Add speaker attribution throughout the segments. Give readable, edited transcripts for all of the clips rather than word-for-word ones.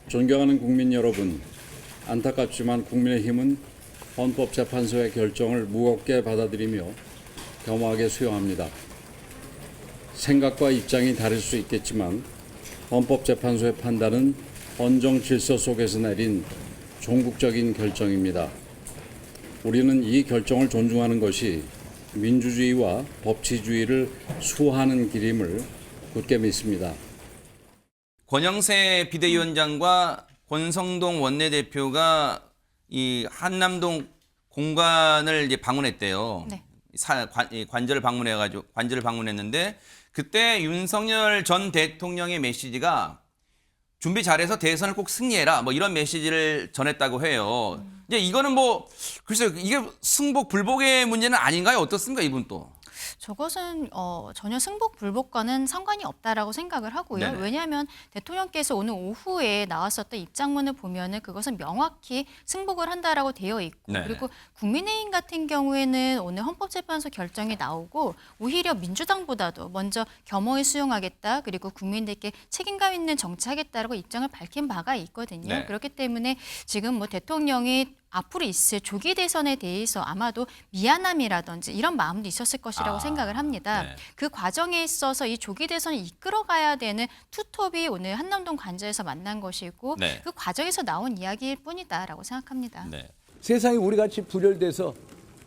Speaker 1: 존경하는 국민 여러분, 안타깝지만 국민의힘은 헌법재판소의 결정을 무겁게 받아들이며 겸허하게 수용합니다. 생각과 입장이 다를 수 있겠지만 헌법재판소의 판단은 헌정 질서 속에서 내린 종국적인 결정입니다. 우리는 이 결정을 존중하는 것이 민주주의와 법치주의를 수호하는 길임을 굳게 믿습니다.
Speaker 2: 권영세 비대위원장과 권성동 원내대표가 이 한남동 공간을 이제 방문했대요.
Speaker 3: 네.
Speaker 2: 관저를 방문했는데 그때 윤석열 전 대통령의 메시지가 준비 잘해서 대선을 꼭 승리해라 뭐 이런 메시지를 전했다고 해요. 이제 이거는 뭐 글쎄요, 이게 승복 불복의 문제는 아닌가요? 어떻습니까, 이분 또?
Speaker 3: 저것은 전혀 승복 불복과는 상관이 없다라고 생각을 하고요.
Speaker 2: 네네.
Speaker 3: 왜냐하면 대통령께서 오늘 오후에 나왔었던 입장문을 보면은 그것은 명확히 승복을 한다라고 되어 있고,
Speaker 2: 네네.
Speaker 3: 그리고 국민의힘 같은 경우에는 오늘 헌법재판소 결정이 나오고 오히려 민주당보다도 먼저 겸허히 수용하겠다, 그리고 국민들께 책임감 있는 정치하겠다라고 입장을 밝힌 바가 있거든요.
Speaker 2: 네.
Speaker 3: 그렇기 때문에 지금 뭐 대통령이 앞으로 있을 조기 대선에 대해서 아마도 미안함이라든지 이런 마음도 있었을 것이라고 생각을 합니다.
Speaker 2: 네.
Speaker 3: 그 과정에 있어서 이 조기 대선을 이끌어가야 되는 투톱이 오늘 한남동 관저에서 만난 것이고,
Speaker 2: 네.
Speaker 3: 그 과정에서 나온 이야기일 뿐이다라고 생각합니다.
Speaker 2: 네.
Speaker 4: 세상이 우리같이 분열돼서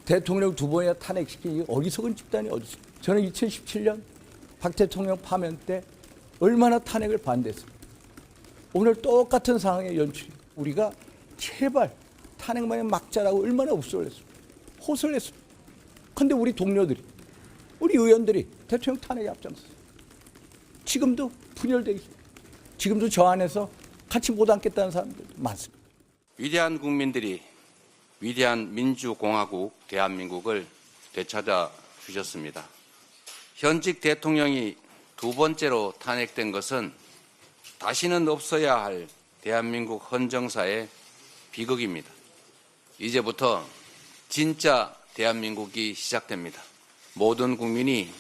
Speaker 4: 대통령 두 번이나 탄핵시킨 이 어리석은 집단이 어디서? 저는 2017년 박 대통령 파면 때 얼마나 탄핵을 반대했습니다. 오늘 똑같은 상황의 연출. 우리가 제발 탄핵만에 막자라고 얼마나 읍소를 했습니다. 호소를 했습니다. 그런데 우리 동료들이, 우리 의원들이 대통령 탄핵에 앞장섰어요. 지금도 분열되고 있습니다. 지금도 저 안에서 같이 못 앉겠다는 사람들도 많습니다.
Speaker 5: 위대한 국민들이 위대한 민주공화국 대한민국을 되찾아 주셨습니다. 현직 대통령이 두 번째로 탄핵된 것은 다시는 없어야 할 대한민국 헌정사의 비극입니다. 이제부터 진짜 대한민국이 시작됩니다. 모든 국민이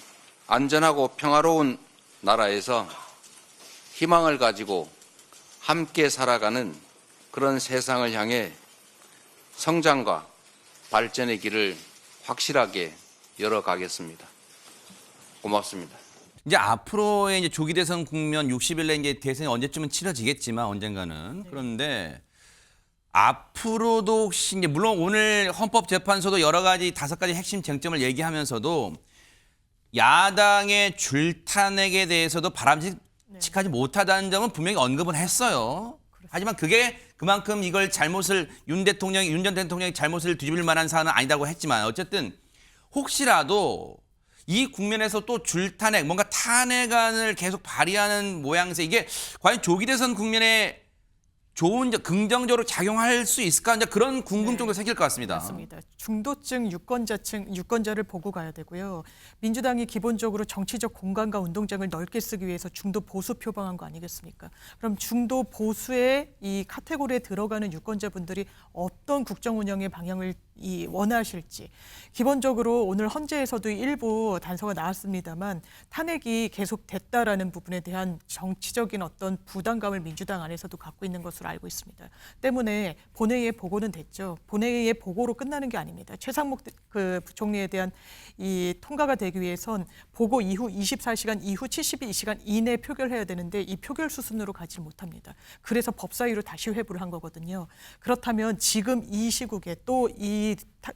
Speaker 5: 안전하고 평화로운 나라에서 희망을 가지고 함께 살아가는 그런 세상을 향해 성장과 발전의 길을 확실하게 열어가겠습니다. 고맙습니다.
Speaker 2: 이제 앞으로의 이제 조기 대선 국면 60일 내 이제 대선이 언제쯤은 치러지겠지만 언젠가는. 그런데 앞으로도 혹시 이제 물론 오늘 헌법재판소도 여러 가지 5가지 핵심 쟁점을 얘기하면서도 야당의 줄탄핵에 대해서도 바람직하지 못하다는 점은 분명히 언급은 했어요. 하지만 그게 그만큼 이걸 잘못을 윤 전 대통령이 잘못을 뒤집을 만한 사안은 아니다고 했지만 어쨌든 혹시라도 이 국면에서 또 줄탄핵, 뭔가 탄핵안을 계속 발의하는 모양새, 이게 과연 조기 대선 국면에 좋은 긍정적으로 작용할 수 있을까? 이제 그런 궁금증도 생길 것 같습니다.
Speaker 6: 맞습니다. 중도층 유권자를 보고 가야 되고요. 민주당이 기본적으로 정치적 공간과 운동장을 넓게 쓰기 위해서 중도 보수 표방한 거 아니겠습니까? 그럼 중도 보수의 이 카테고리에 들어가는 유권자분들이 어떤 국정 운영의 방향을 원하실지. 기본적으로 오늘 헌재에서도 일부 단서가 나왔습니다만 탄핵이 계속됐다라는 부분에 대한 정치적인 어떤 부담감을 민주당 안에서도 갖고 있는 것으로 알고 있습니다. 때문에 본회의의 보고는 됐죠. 본회의의 보고로 끝나는 게 아닙니다. 최상목 부총리에 대한 이 통과가 되기 위해선 보고 이후 24시간 이후 72시간 이내 표결해야 되는데 이 표결 수순으로 가지 못합니다. 그래서 법사위로 다시 회부를 한 거거든요. 그렇다면 지금 이 시국에 또 이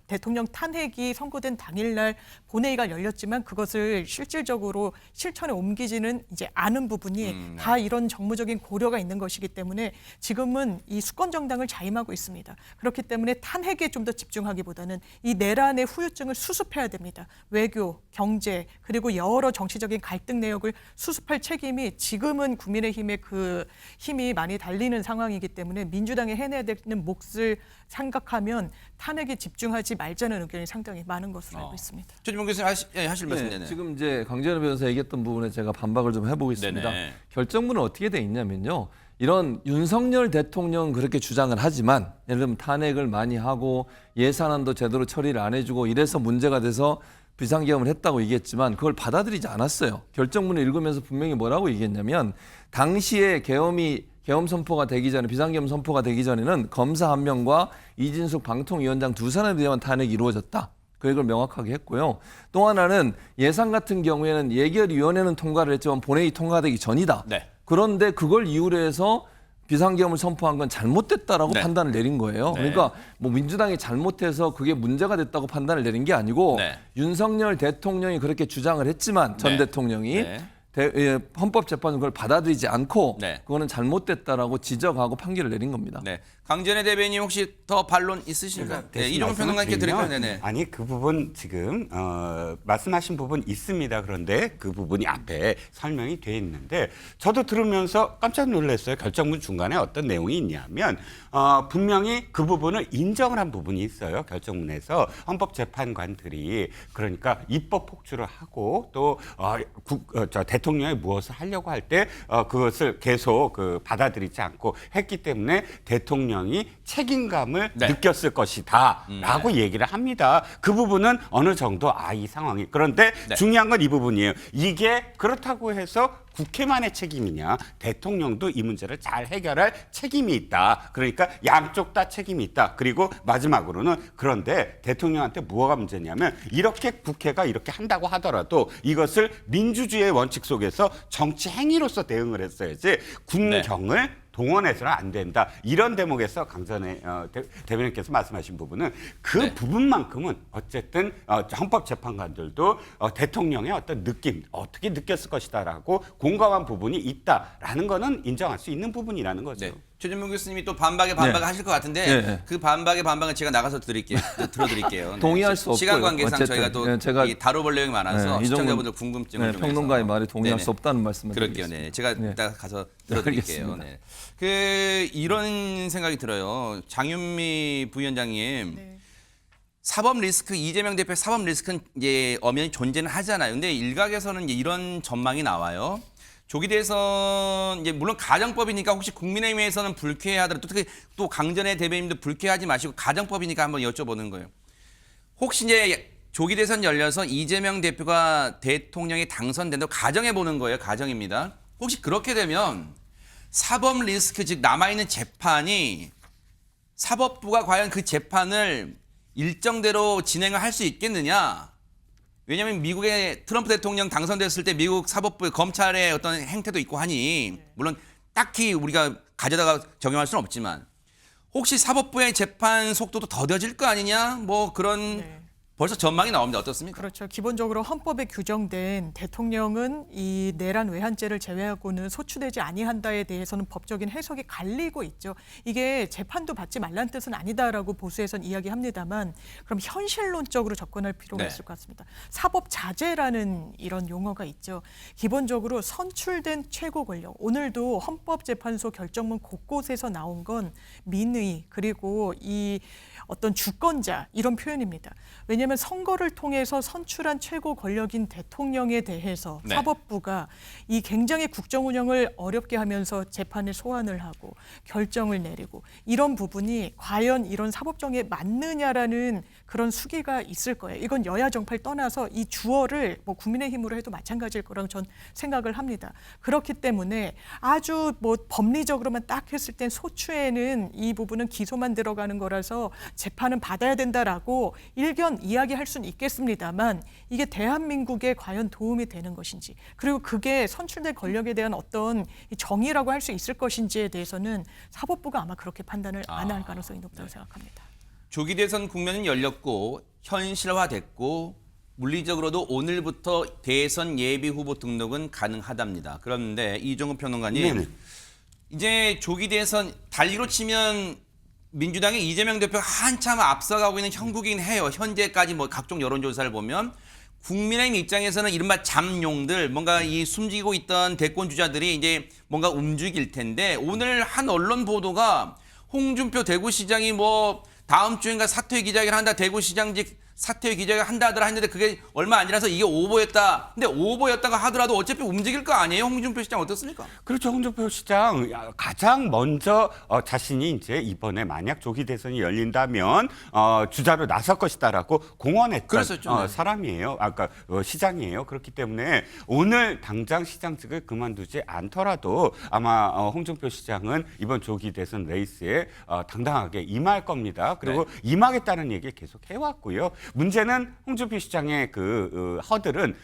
Speaker 6: 대통령 탄핵이 선고된 당일날 본회의가 열렸지만 그것을 실질적으로 실천에 옮기지는 이제 않은 부분이 다 이런 정무적인 고려가 있는 것이기 때문에 지금은 이 수권 정당을 자임하고 있습니다. 그렇기 때문에 탄핵에 좀 더 집중하기보다는 이 내란의 후유증을 수습해야 됩니다. 외교, 경제, 그리고 여러 정치적인 갈등 내역을 수습할 책임이 지금은 국민의힘의 그 힘이 많이 달리는 상황이기 때문에 민주당이 해내야 되는 몫을 생각하면 탄핵에 집중하지 말자는 의견이 상당히 많은 것으로 알고 있습니다.
Speaker 2: 최진봉 교수님 하실 말씀.
Speaker 7: 네, 지금 이제 강재현 변호사 얘기했던 부분에 제가 반박을 좀 해보겠습니다.
Speaker 2: 네네.
Speaker 7: 결정문은 어떻게 돼 있냐면요. 이런 윤석열 대통령 그렇게 주장을 하지만 예를 들면 탄핵을 많이 하고 예산안도 제대로 처리를 안 해주고 이래서 문제가 돼서 비상계엄을 했다고 얘기했지만 그걸 받아들이지 않았어요. 결정문을 읽으면서 분명히 뭐라고 얘기했냐면 당시에 계엄이 계엄 선포가 되기 전에 비상계엄 선포가 되기 전에는 검사 한 명과 이진숙 방통위원장 두 사람에 대한 탄핵이 이루어졌다. 그 얘기를 명확하게 했고요. 또 하나는 예산 같은 경우에는 예결위원회는 통과를 했지만 본회의 통과되기 전이다.
Speaker 2: 네.
Speaker 7: 그런데 그걸 이유로 해서 비상계엄을 선포한 건 잘못됐다라고
Speaker 2: 네.
Speaker 7: 판단을 내린 거예요.
Speaker 2: 네.
Speaker 7: 그러니까 뭐 민주당이 잘못해서 그게 문제가 됐다고 판단을 내린 게 아니고
Speaker 2: 네.
Speaker 7: 윤석열 대통령이 그렇게 주장을 했지만 전
Speaker 2: 네.
Speaker 7: 대통령이
Speaker 2: 네.
Speaker 7: 헌법재판은 그걸 받아들이지 않고
Speaker 2: 네.
Speaker 7: 그거는 잘못됐다라고 지적하고 판결을 내린 겁니다.
Speaker 2: 네. 강전의 대변인 혹시 더 반론 있으신가요? 네, 이종훈 평론가님께 드릴까요? 네네.
Speaker 8: 아니 그 부분 지금 말씀하신 부분 있습니다. 그런데 그 부분이 앞에 설명이 돼 있는데 저도 들으면서 깜짝 놀랐어요. 결정문 중간에 어떤 내용이 있냐면 분명히 그 부분을 인정을 한 부분이 있어요. 결정문에서 헌법재판관들이 그러니까 입법 폭주를 하고 또 대통령이 무엇을 하려고 할 때 그것을 계속 받아들이지 않고 했기 때문에 대통령이 책임감을
Speaker 2: 네.
Speaker 8: 느꼈을 것이다라고 얘기를 합니다. 그 부분은 어느 정도 이 상황이 그런데
Speaker 2: 네.
Speaker 8: 중요한 건 이 부분이에요. 이게 그렇다고 해서 국회만의 책임이냐? 대통령도 이 문제를 잘 해결할 책임이 있다. 그러니까 양쪽 다 책임이 있다. 그리고 마지막으로는 그런데 대통령한테 뭐가 문제냐면 이렇게 국회가 이렇게 한다고 하더라도 이것을 민주주의의 원칙 속에서 정치 행위로서 대응을 했어야지 군경을 동원해서는 안 된다. 이런 대목에서 강전의 대변인께서 말씀하신 부분은 그
Speaker 2: 네.
Speaker 8: 부분만큼은 어쨌든 헌법재판관들도 대통령의 어떤 느낌, 어떻게 느꼈을 것이다라고 공감한 부분이 있다라는 거는 인정할 수 있는 부분이라는 거죠.
Speaker 2: 네. 최준봉 교수님이 또 반박에 하실 것 같은데
Speaker 7: 네.
Speaker 2: 그 반박의 반박은 제가 나가서 들어드릴게요. 네.
Speaker 7: 동의할 수 없고요.
Speaker 2: 시간 관계상
Speaker 7: 어쨌든,
Speaker 2: 저희가 또
Speaker 7: 네, 제가
Speaker 2: 다뤄볼 내용이 많아서
Speaker 7: 네,
Speaker 2: 시청자분들 궁금증을 좀
Speaker 7: 평론가의
Speaker 2: 해서.
Speaker 7: 말에 동의할
Speaker 2: 네네.
Speaker 7: 수 없다는 말씀을
Speaker 2: 그럴게요.
Speaker 7: 드리겠습니다.
Speaker 2: 네. 제가
Speaker 7: 네.
Speaker 2: 이따 가서 들어드릴게요.
Speaker 7: 알겠습니다.
Speaker 2: 네. 이런 생각이 들어요. 장윤미 부위원장님.
Speaker 6: 네.
Speaker 2: 사법 리스크, 이재명 대표의 사법 리스크는 이제 엄연히 존재는 하잖아요. 근데 일각에서는 이제 이런 전망이 나와요. 조기 대선 이제 물론 가정법이니까 혹시 국민의힘에서는 불쾌하더라도 특히 또 강전의 대변인도 불쾌하지 마시고 가정법이니까 한번 여쭤보는 거예요. 혹시 이제 조기 대선 열려서 이재명 대표가 대통령이 당선된다고 가정해 보는 거예요. 가정입니다. 혹시 그렇게 되면 사법 리스크 즉 남아있는 재판이 사법부가 과연 그 재판을 일정대로 진행을 할 수 있겠느냐? 왜냐하면 미국의 트럼프 대통령 당선됐을 때 미국 사법부의 검찰의 어떤 행태도 있고 하니 물론 딱히 우리가 가져다가 적용할 수는 없지만 혹시 사법부의 재판 속도도 더뎌질 거 아니냐? 뭐 그런
Speaker 6: 네.
Speaker 2: 벌써 전망이 나옵니다. 어떻습니까?
Speaker 6: 그렇죠. 기본적으로 헌법에 규정된 대통령은 이 내란 외환죄를 제외하고는 소추되지 아니한다에 대해서는 법적인 해석이 갈리고 있죠. 이게 재판도 받지 말란 뜻은 아니다라고 보수에서는 이야기합니다만 그럼 현실론적으로 접근할 필요가
Speaker 2: 네.
Speaker 6: 있을 것 같습니다. 사법자제라는 이런 용어가 있죠. 기본적으로 선출된 최고 권력. 오늘도 헌법재판소 결정문 곳곳에서 나온 건 민의 그리고 이 어떤 주권자 이런 표현입니다. 왜냐하면 선거를 통해서 선출한 최고 권력인 대통령에 대해서
Speaker 2: 네.
Speaker 6: 사법부가 이 굉장히 국정 운영을 어렵게 하면서 재판을 소환을 하고 결정을 내리고 이런 부분이 과연 이런 사법정에 맞느냐라는 그런 수기가 있을 거예요. 이건 여야 정파를 떠나서 이 주어를 뭐 국민의힘으로 해도 마찬가지일 거라고 전 생각을 합니다. 그렇기 때문에 아주 뭐 법리적으로만 딱 했을 땐 소추에는 이 부분은 기소만 들어가는 거라서 재판은 받아야 된다라고 일견 이야기할 수는 있겠습니다만 이게 대한민국에 과연 도움이 되는 것인지 그리고 그게 선출된 권력에 대한 어떤 정의라고 할 수 있을 것인지에 대해서는 사법부가 아마 그렇게 판단을 안 할 가능성이 높다고 생각합니다.
Speaker 2: 조기 대선 국면은 열렸고 현실화됐고 물리적으로도 오늘부터 대선 예비 후보 등록은 가능하답니다. 그런데 이종훈 평론가님
Speaker 8: 네네.
Speaker 2: 이제 조기 대선 달리로 치면 민주당의 이재명 대표가 한참 앞서가고 있는 형국이긴 해요. 현재까지 뭐 각종 여론조사를 보면 국민의힘 입장에서는 이른바 잠룡들 뭔가 이 숨지고 있던 대권 주자들이 이제 뭔가 움직일 텐데 오늘 한 언론 보도가 홍준표 대구시장이 뭐 다음 주인가 사퇴 기자회견 한다 대구시장직 사퇴 기자가 한다더라 했는데 그게 얼마 안 지나서 이게 오보였다. 근데 오보였다가 하더라도 어차피 움직일 거 아니에요? 홍준표 시장 어떻습니까?
Speaker 8: 그렇죠. 홍준표 시장 가장 먼저 자신이 이제 이번에 만약 조기 대선이 열린다면 주자로 나설 것이다라고 공언했던
Speaker 2: 그랬었죠. 네.
Speaker 8: 사람이에요. 아까 시장이에요. 그렇기 때문에 오늘 당장 시장직을 그만두지 않더라도 아마 홍준표 시장은 이번 조기 대선 레이스에 당당하게 임할 겁니다. 그리고 임하겠다는 얘기를 계속 해왔고요. 문제는 홍준표 시장의 그 허들은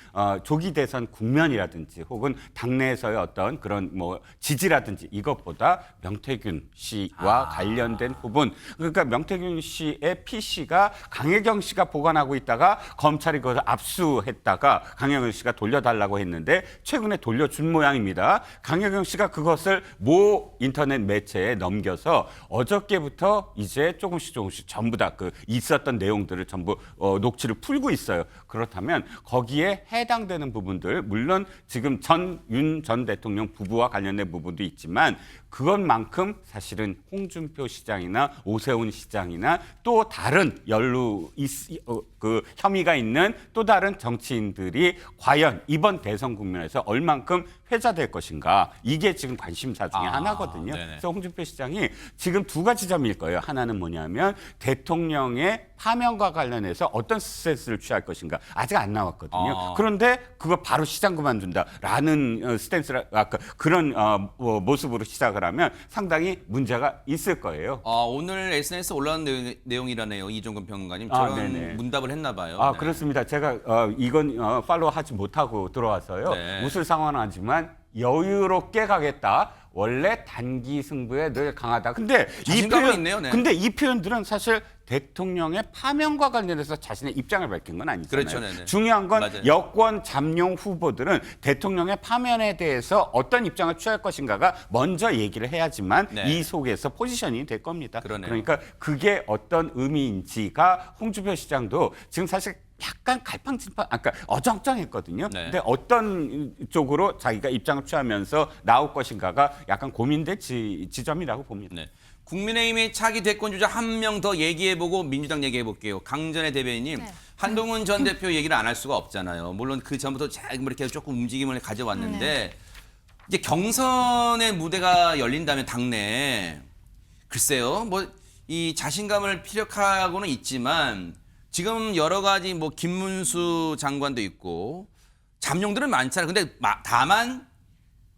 Speaker 8: 조기 대선 국면이라든지 혹은 당내에서의 어떤 그런 뭐 지지라든지 이것보다 명태균 씨와 관련된 부분. 그러니까 명태균 씨의 PC가 강혜경 씨가 보관하고 있다가 검찰이 그것을 압수했다가 강혜경 씨가 돌려달라고 했는데 최근에 돌려준 모양입니다. 강혜경 씨가 그것을 모 인터넷 매체에 넘겨서 어저께부터 이제 조금씩 전부 다 그 있었던 내용들을 전부 녹취를 풀고 있어요. 그렇다면 거기에 해당되는 부분들 물론 지금 윤 전 대통령 부부와 관련된 부분도 있지만 그것만큼 사실은 홍준표 시장이나 오세훈 시장이나 또 다른 그 혐의가 있는 또 다른 정치인들이 과연 이번 대선 국면에서 얼만큼 회자될 것인가 이게 지금 관심사 중에 하나거든요.
Speaker 2: 네네.
Speaker 8: 그래서 홍준표 시장이 지금 두 가지 점일 거예요. 하나는 뭐냐면 대통령의 파면과 관련해서 어떤 스탠스를 취할 것인가 아직 안 나왔거든요. 그런데 그거 바로 시장 그만둔다라는 스탠스라 아까 그런 모습으로 시작을 하면 상당히 문제가 있을 거예요.
Speaker 2: 오늘 SNS 올라온 내용이라네요. 이종근 평론가님. 저런
Speaker 8: 네네.
Speaker 2: 문답을 했나 봐요. 네.
Speaker 8: 그렇습니다. 제가 이건 팔로우하지 못하고 들어와서요.
Speaker 2: 네.
Speaker 8: 웃을 상황은 아니지만 여유롭게 가겠다. 원래 단기 승부에 늘 강하다. 근데
Speaker 2: 자신감은 있네요. 네.
Speaker 8: 근데 이 표현들은 사실 대통령의 파면과 관련해서 자신의 입장을 밝힌 건 아니잖아요.
Speaker 2: 그렇죠, 네네.
Speaker 8: 중요한 건
Speaker 2: 맞아요.
Speaker 8: 여권 잠룡 후보들은 대통령의 파면에 대해서 어떤 입장을 취할 것인가가 먼저 얘기를 해야지만
Speaker 2: 네.
Speaker 8: 이 속에서 포지셔닝이 될 겁니다.
Speaker 2: 그러네요.
Speaker 8: 그러니까 그게 어떤 의미인지가 홍준표 시장도 지금 사실 약간 갈팡질팡, 아까 어정쩡했거든요.
Speaker 2: 네.
Speaker 8: 근데 어떤 쪽으로 자기가 입장을 취하면서 나올 것인가가 약간 고민될 지점이라고 봅니다.
Speaker 2: 네. 국민의힘의 차기 대권 주자 한 명 더 얘기해보고 민주당 얘기해볼게요. 강전의 대변인님.
Speaker 3: 네.
Speaker 2: 한동훈 전 대표 얘기를 안 할 수가 없잖아요. 물론 그 전부터 이렇게 조금 움직임을 가져왔는데 이제 경선의 무대가 열린다면 당내에 글쎄요. 뭐 이 자신감을 피력하고는 있지만 지금 여러 가지 뭐 김문수 장관도 있고 잠룡들은 많잖아요. 근데 다만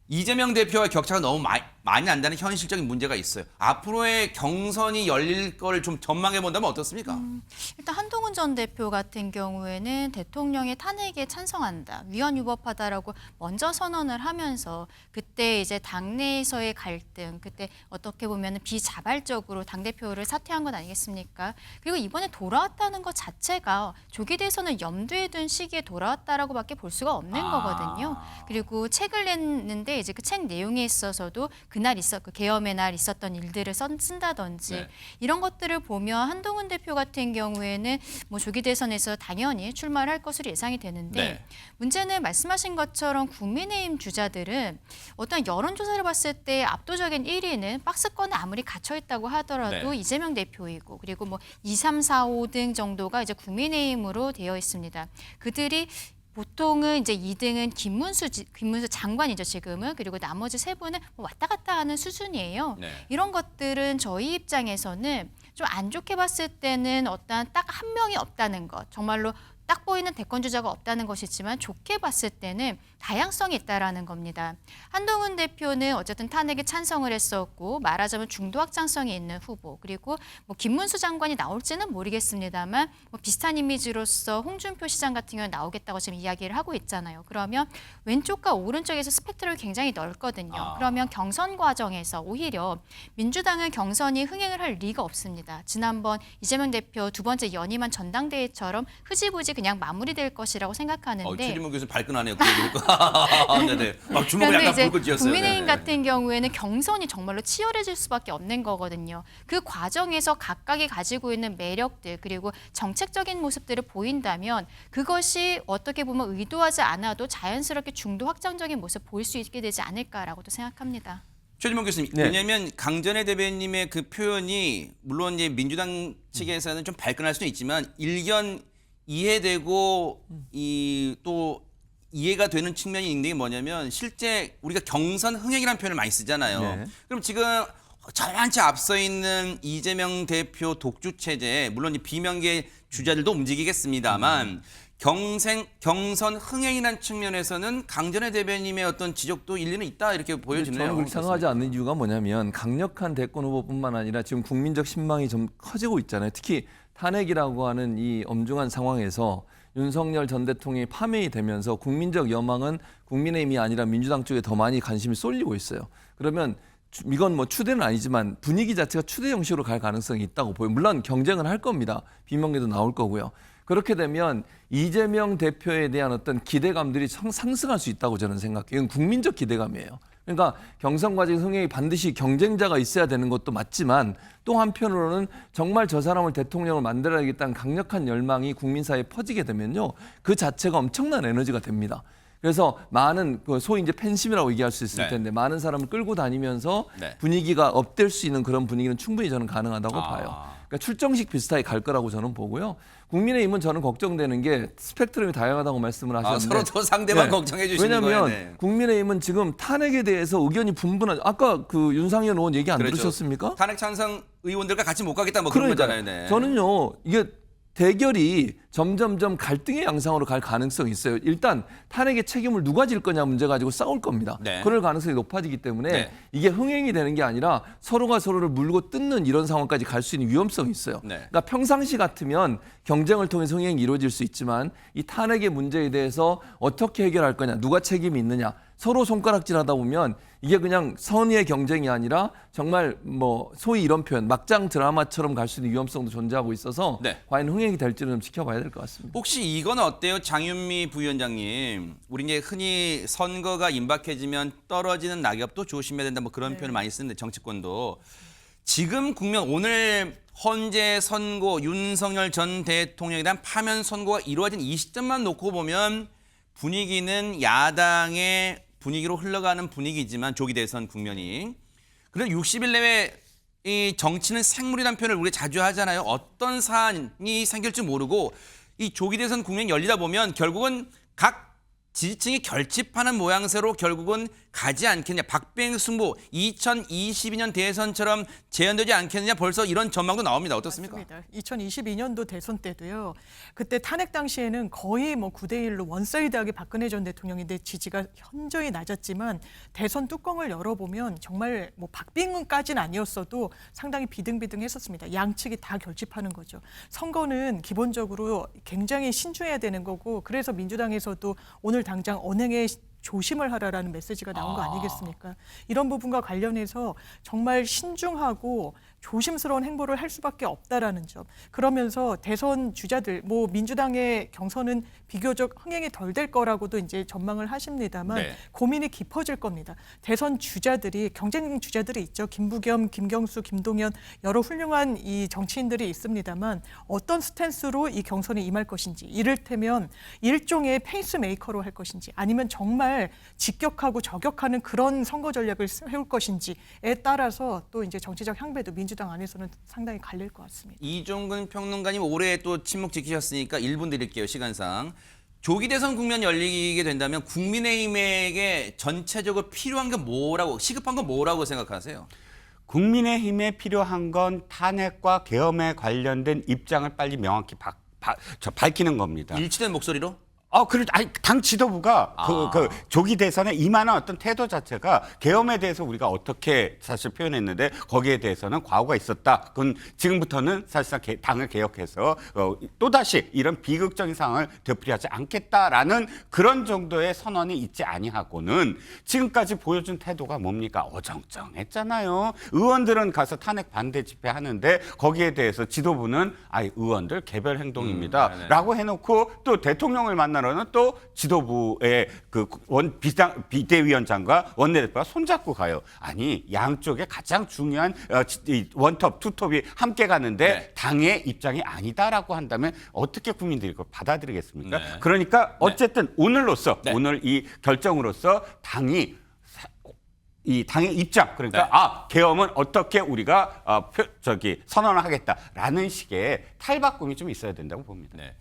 Speaker 2: 이재명 대표와 격차가 너무 많이 난다는 현실적인 문제가 있어요. 앞으로의 경선이 열릴 걸 좀 전망해 본다면 어떻습니까?
Speaker 3: 일단 한동훈 전 대표 같은 경우에는 대통령의 탄핵에 찬성한다, 위헌 유법하다라고 먼저 선언을 하면서 그때 이제 당내에서의 갈등, 그때 어떻게 보면 비자발적으로 당대표를 사퇴한 것 아니겠습니까? 그리고 이번에 돌아왔다는 것 자체가 조기 대선을 염두에 둔 시기에 돌아왔다라고밖에 볼 수가 없는 거거든요. 그리고 책을 냈는데 이제 그 책 내용에 있어서도 그날 그 계엄의 날 있었던 일들을 쓴다든지
Speaker 2: 네.
Speaker 3: 이런 것들을 보면 한동훈 대표 같은 경우에는 뭐 조기 대선에서 당연히 출마를 할 것으로 예상이 되는데
Speaker 2: 네.
Speaker 3: 문제는 말씀하신 것처럼 국민의힘 주자들은 어떤 여론조사를 봤을 때 압도적인 1위는 박스권에 아무리 갇혀 있다고 하더라도
Speaker 2: 네.
Speaker 3: 이재명 대표이고 그리고 뭐 2, 3, 4, 5등 정도가 이제 국민의힘으로 되어 있습니다. 그들이 보통은 이제 2등은 김문수 장관이죠, 지금은. 그리고 나머지 세 분은 뭐 왔다 갔다 하는 수준이에요.
Speaker 2: 네.
Speaker 3: 이런 것들은 저희 입장에서는 좀 안 좋게 봤을 때는 어떤 딱 한 명이 없다는 것, 정말로 딱 보이는 대권 주자가 없다는 것이지만 좋게 봤을 때는 다양성이 있다라는 겁니다. 한동훈 대표는 어쨌든 탄핵에 찬성을 했었고 말하자면 중도 확장성이 있는 후보, 그리고 뭐 김문수 장관이 나올지는 모르겠습니다만 뭐 비슷한 이미지로서 홍준표 시장 같은 경우는 나오겠다고 지금 이야기를 하고 있잖아요. 그러면 왼쪽과 오른쪽에서 스펙트럼이 굉장히 넓거든요. 그러면 경선 과정에서 오히려 민주당은 경선이 흥행을 할 리가 없습니다. 지난번 이재명 대표 두 번째 연임한 전당대회처럼 흐지부지 그냥 마무리될 것이라고 생각하는데
Speaker 2: 최진문 교수님 발끈하네요. 그 얘기니까. 네네. 주먹을
Speaker 3: 그런데
Speaker 2: 약간
Speaker 3: 이제
Speaker 2: 불고 쥐었어요.
Speaker 3: 국민의힘
Speaker 2: 네네.
Speaker 3: 같은 경우에는 경선이 정말로 치열해질 수밖에 없는 거거든요. 그 과정에서 각각이 가지고 있는 매력들 그리고 정책적인 모습들을 보인다면 그것이 어떻게 보면 의도하지 않아도 자연스럽게 중도 확장적인 모습 보일 수 있게 되지 않을까라고도 생각합니다.
Speaker 2: 최진문 교수님,
Speaker 7: 네.
Speaker 2: 왜냐하면 강전의 대변인님의 그 표현이 물론 이제 민주당 측에서는 좀 발끈할 수는 있지만 일견 이해되고 이 또 이해가 되는 측면이 있는 게 뭐냐면 실제 우리가 경선 흥행이라는 표현을 많이 쓰잖아요.
Speaker 7: 네.
Speaker 2: 그럼 지금 저만치 앞서 있는 이재명 대표 독주 체제, 물론 이 비명계 주자들도 움직이겠습니다만 경선 흥행이라는 측면에서는 강전의 대변인의 어떤 지적도 일리는 있다 이렇게 보여지네요.
Speaker 7: 저는 그렇게 생각하지 않는 이유가 뭐냐면 강력한 대권 후보뿐만 아니라 지금 국민적 신망이 좀 커지고 있잖아요. 특히 탄핵이라고 하는 이 엄중한 상황에서 윤석열 전 대통령이 파면이 되면서 국민적 여망은 국민의힘이 아니라 민주당 쪽에 더 많이 관심이 쏠리고 있어요. 그러면 이건 뭐 추대는 아니지만 분위기 자체가 추대 형식으로 갈 가능성이 있다고 보여요. 물론 경쟁은 할 겁니다. 비명계도 나올 거고요. 그렇게 되면 이재명 대표에 대한 어떤 기대감들이 상승할 수 있다고 저는 생각해요. 이건 국민적 기대감이에요. 그러니까 경선 과정 흥행이 반드시 경쟁자가 있어야 되는 것도 맞지만 또 한편으로는 정말 저 사람을 대통령을 만들어야겠다는 강력한 열망이 국민 사이에 퍼지게 되면요. 그 자체가 엄청난 에너지가 됩니다. 그래서 많은 소위 이제 팬심이라고 얘기할 수 있을
Speaker 2: 네.
Speaker 7: 텐데 많은 사람을 끌고 다니면서
Speaker 2: 네.
Speaker 7: 분위기가 업될 수 있는 그런 분위기는 충분히 저는 가능하다고 봐요. 그러니까 출정식 비슷하게 갈 거라고 저는 보고요. 국민의힘은 저는 걱정되는 게 스펙트럼이 다양하다고 말씀을 하셨는데
Speaker 2: 서로 또 상대방 걱정해 주시는
Speaker 7: 왜냐하면
Speaker 2: 거예요. 네.
Speaker 7: 국민의힘은 지금 탄핵에 대해서 의견이 분분한 아까 그 윤상현 의원 얘기 안
Speaker 2: 그렇죠.
Speaker 7: 들으셨습니까?
Speaker 2: 탄핵 찬성 의원들과 같이 못 가겠다 뭐 그런
Speaker 7: 그러니까요.
Speaker 2: 거잖아요. 네.
Speaker 7: 저는요 이게 대결이 점점점 갈등의 양상으로 갈 가능성이 있어요. 일단 탄핵의 책임을 누가 질 거냐 문제 가지고 싸울 겁니다.
Speaker 2: 네.
Speaker 7: 그럴 가능성이 높아지기 때문에
Speaker 2: 네.
Speaker 7: 이게 흥행이 되는 게 아니라 서로가 서로를 물고 뜯는 이런 상황까지 갈 수 있는 위험성이 있어요.
Speaker 2: 네.
Speaker 7: 그러니까 평상시 같으면 경쟁을 통해서 흥행이 이루어질 수 있지만 이 탄핵의 문제에 대해서 어떻게 해결할 거냐, 누가 책임이 있느냐, 서로 손가락질하다 보면 이게 그냥 선의의 경쟁이 아니라 정말 뭐 소위 이런 표현 막장 드라마처럼 갈 수 있는 위험성도 존재하고 있어서
Speaker 2: 네.
Speaker 7: 과연 흥행이 될지는 좀 지켜봐야 될 것 같습니다.
Speaker 2: 혹시 이건 어때요? 장윤미 부위원장님. 우리 이제 흔히 선거가 임박해지면 떨어지는 낙엽도 조심해야 된다 뭐 그런 표현을 많이 쓰는데 정치권도 지금 국면 오늘 헌재 선고 윤석열 전 대통령에 대한 파면 선고가 이루어진 이 시점만 놓고 보면 분위기는 야당의 분위기로 흘러가는 분위기지만 조기 대선 국면이 그런 60일 내외 이 정치는 생물이라는 표현을 우리가 자주 하잖아요. 어떤 사안이 생길지 모르고 이 조기 대선 국면이 열리다 보면 결국은 각 지지층이 결집하는 모양새로 결국은 가지 않겠냐. 박빙 승부 2022년 대선처럼 재현되지 않겠느냐. 벌써 이런 전망도 나옵니다. 어떻습니까?
Speaker 6: 맞습니다. 2022년도 대선 때도요. 그때 탄핵 당시에는 거의 뭐 9대1로 원사이드하게 박근혜 전 대통령인데 지지가 현저히 낮았지만 대선 뚜껑을 열어보면 정말 뭐 박빙까지는 아니었어도 상당히 비등비등했었습니다. 양측이 다 결집하는 거죠. 선거는 기본적으로 굉장히 신중해야 되는 거고 그래서 민주당에서도 오늘 당장 언행에 조심을 하라라는 메시지가 나온 거 아니겠습니까? 이런 부분과 관련해서 정말 신중하고 조심스러운 행보를 할 수밖에 없다라는 점. 그러면서 대선 주자들, 뭐 민주당의 경선은 비교적 흥행이 덜 될 거라고도 이제 전망을 하십니다만
Speaker 2: 네.
Speaker 6: 고민이 깊어질 겁니다. 대선 주자들이 경쟁 주자들이 있죠. 김부겸, 김경수, 김동연 여러 훌륭한 이 정치인들이 있습니다만 어떤 스탠스로 이 경선에 임할 것인지 이를테면 일종의 페이스메이커로 할 것인지 아니면 정말 직격하고 저격하는 그런 선거 전략을 세울 것인지에 따라서 또 이제 정치적 향배도 민주당 안에서는 상당히 갈릴 것 같습니다.
Speaker 2: 이종근 평론가님 올해 또 침묵 지키셨으니까 1분 드릴게요. 시간상. 조기 대선 국면 열리게 된다면 국민의힘에게 전체적으로 필요한 게 뭐라고 시급한 건 뭐라고 생각하세요?
Speaker 8: 국민의힘에 필요한 건 탄핵과 계엄에 관련된 입장을 빨리 명확히 밝히는 겁니다.
Speaker 2: 일치된 목소리로?
Speaker 8: 아니, 당 지도부가 그 조기 대선에 임하는 어떤 태도 자체가 계엄에 대해서 우리가 어떻게 사실 표현했는데 거기에 대해서는 과오가 있었다. 그건 지금부터는 사실상 당을 개혁해서 또다시 이런 비극적인 상황을 되풀이하지 않겠다라는 그런 정도의 선언이 있지 아니하고는 지금까지 보여준 태도가 뭡니까? 어정쩡했잖아요. 의원들은 가서 탄핵 반대 집회하는데 거기에 대해서 지도부는 의원들 개별 행동입니다. 라고 해놓고 또 대통령을 만나 는 또 지도부의 그 비대위원장과 원내대표가 손잡고 가요. 아니 양쪽에 가장 중요한 원톱, 투톱이 함께 가는데
Speaker 2: 네.
Speaker 8: 당의 입장이 아니다라고 한다면 어떻게 국민들이 그걸 받아들이겠습니까?
Speaker 2: 네.
Speaker 8: 그러니까 어쨌든 오늘로써
Speaker 2: 네.
Speaker 8: 오늘 이 결정으로서 당이 이 당의 입장 그러니까
Speaker 2: 네.
Speaker 8: 계엄은 어떻게 우리가 선언을 하겠다라는 식의 탈바꿈이 좀 있어야 된다고 봅니다.
Speaker 2: 네.